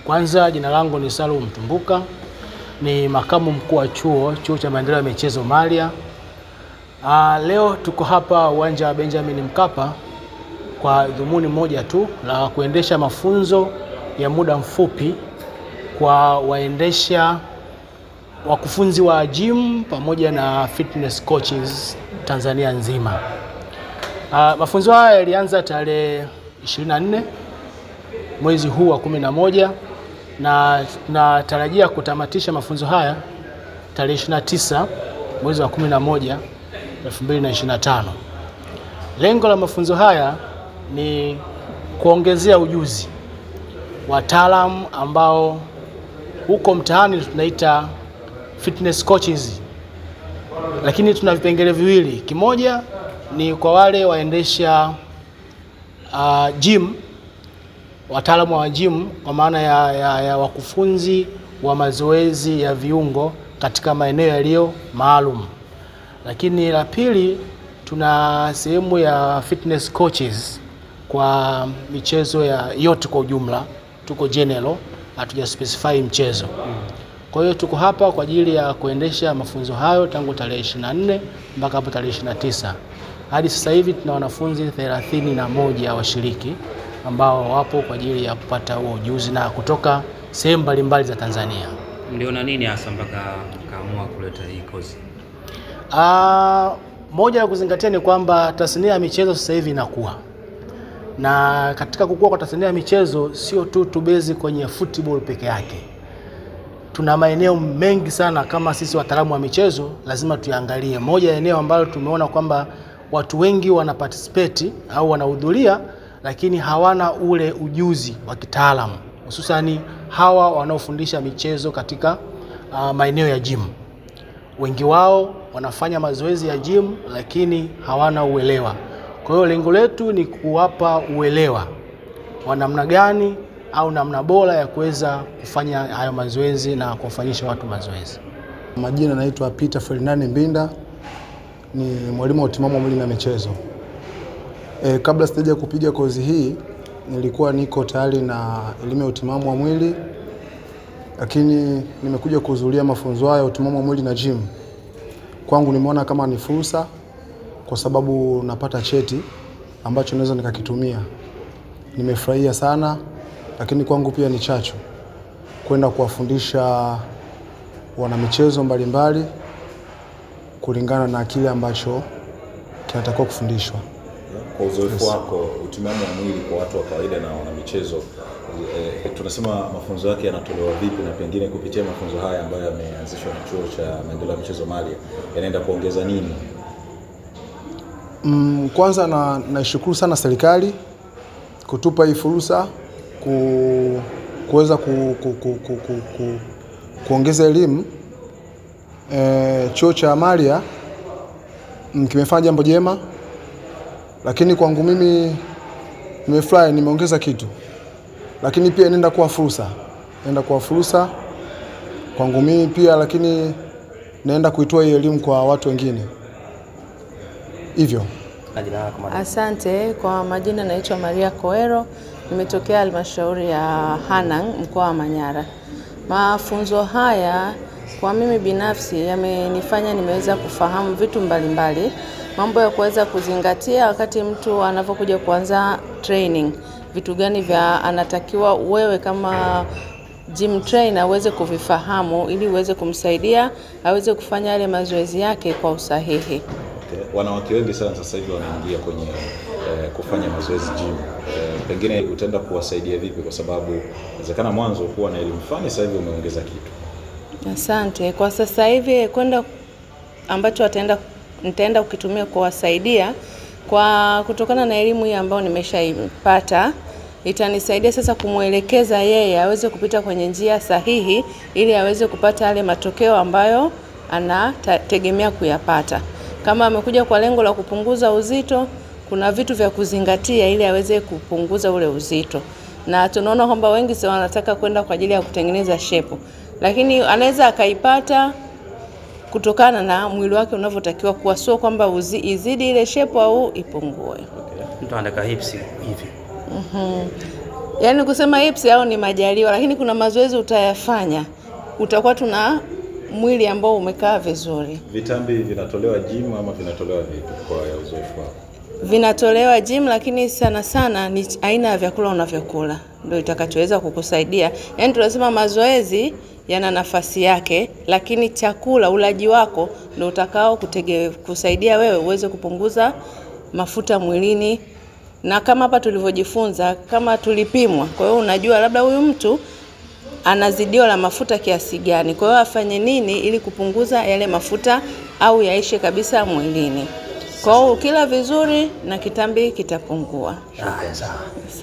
Kwanza jina langu ni Salum Mtumbuka, ni makamu mkuu wa chuo cha maendeleo ya michezo Malia. Leo tuko hapa uwanja wa Benjamin Mkapa kwa dhumuni moja tu la kuendesha mafunzo ya muda mfupi kwa wakufunzi wa gym pamoja na fitness coaches Tanzania nzima. Mafunzo haya yalianza tarehe 24 mwezi huu wa 11 na tunatarajia kutamatisha mafunzo haya tarehe 29 mwezi wa 11 2025. Lengo la mafunzo haya ni kuongezea ujuzi wataalamu ambao huko mtaani tunaita fitness coaches, lakini tuna vipengele viwili. Kimoja ni kwa wale waendesha gym, wataalamu wa gym kwa maana ya wakufunzi wa mazoezi ya viungo katika maeneo yaliyo maalum. Lakini la pili, tuna sehemu ya fitness coaches kwa michezo yote kwa ujumla. Tuko general, hatuja specify mchezo. Kwa hiyo tuko hapa kwa ajili ya kuendesha mafunzo hayo tangu tarehe 24 mpaka hapo tarehe 29. Hadi sasa hivi tuna wanafunzi 31 washiriki ambao wapo kwa ajili ya kupata huo ujuzi na kutoka sehemu mbalimbali za Tanzania. Mliona nini hasa mpaka kaamua kuleta hii kozi? Moja ya kuzingatia ni kwamba tasnia ya michezo sasa hivi inakuwa. Na katika kukua kwa tasnia ya michezo sio tu tubezi kwenye football peke yake. Tuna maeneo mengi sana kama sisi wataalamu wa michezo lazima tuangalie. Moja ya eneo ambalo tumeona kwamba watu wengi wana participate au wanahudhuria lakini hawana ule ujuzi wa kitaalamu, hususani hawa wanaofundisha michezo katika maeneo ya gym. Wengi wao wanafanya mazoezi ya gym lakini hawana uelewa. Kwa hiyo lengo letu ni kuwapa uelewa wa namna gani au namna bora ya kuweza kufanya hayo mazoezi na kufanyisha watu mazoezi. Majina naitwa Peter Ferdinand Mbinda, ni mwalimu wa utimamu wa mwili na michezo. Kabla sijaja kupiga kozi hii nilikuwa niko tayari na elimu ya utimamu wa mwili, lakini nimekuja kuhudhuria mafunzo haya ya utimamu wa mwili na gym. Kwangu nimeona kama ni fursa kwa sababu napata cheti ambacho naweza nikakitumia. Nimefurahia sana, lakini kwangu pia ni chachu kwenda kuwafundisha wanamichezo mbalimbali kulingana na kile ambacho kinatakiwa kufundishwa. Kwa uzoefu wako, utimamu wa mwili kwa watu wa kawaida na wanamichezo, tunasema mafunzo yake yanatolewa vipi, na pengine kupitia mafunzo haya ambayo yameanzishwa na chuo cha maendeleo ya michezo Malia yanaenda kuongeza nini? Kwanza naishukuru sana serikali kutupa hii fursa kuweza kuongeza elimu. Chuo cha Malia kimefanya jambo jema, lakini kwangu mimi nimefurahi, nimeongeza kitu. Lakini pia inaenda kuwa fursa kwangu mimi pia, lakini naenda kuitoa hii elimu kwa watu wengine. Hivyo. Asante. Kwa majina naitwa Maria Koero, nimetokea halmashauri ya Hanang, mkoa wa Manyara. Mafunzo haya kwa mimi binafsi yamenifanya nimeweza kufahamu vitu mbalimbali, mambo ya kuweza kuzingatia wakati mtu anapokuja kuanza training. Vitu gani vya anatakiwa wewe kama gym trainer uweze kuvifahamu ili uweze kumsaidia aweze kufanya yale mazoezi yake kwa usahihi. Wanawake wengi sana sasa hivi wanaingia kwenye kufanya mazoezi gym. Pengine utaenda kuwasaidia vipi, kwa sababu inawezekana mwanzo kuwa na elimu fulani, sasa hivi umeongeza kitu? Asante. Kwa sasa hivi kwenda ambacho nitaenda kukitumia kuwasaidia kwa kutokana na elimu hii ambayo nimeshaipata, itanisaidia sasa kumuelekeza yeye aweze kupita kwenye njia sahihi ili aweze kupata yale matokeo ambayo anategemea kuyapata. Kama amekuja kwa lengo la kupunguza uzito, kuna vitu vya kuzingatia ili aweze kupunguza ule uzito. Na tunaona kwamba wengi sana wanataka kwenda kwa ajili ya kutengeneza shepu, lakini anaweza akaipata kutokana na mwili wake unavyotakiwa kuwa, sio kwamba izidi ile shepu au ipungue. Mtu anataka hips hivi. Yaani kusema hips au ni majaliwa, lakini kuna mazoezi utayafanya, utakuwa tuna mwili ambao umekaa vizuri. Vitambi vinatolewa gym ama vinatolewa vipi kwa uzoefu wako? Vinatolewa gym, lakini sana sana ni aina ya vyakula unavyokula ndio itakachoweza kukusaidia. Yaani tunasema mazoezi yana nafasi yake, lakini chakula, ulaji wako ndio utakao kusaidia wewe uweze kupunguza mafuta mwilini. Na kama hapa tulivyojifunza, kama tulipimwa, kwa hiyo unajua labda huyu mtu ana zidio la mafuta kiasi gani, kwa hiyo afanye nini ili kupunguza yale mafuta au yaishe kabisa mwilini. Kwa hiyo ukila vizuri na kitambi kitapungua. Sawa.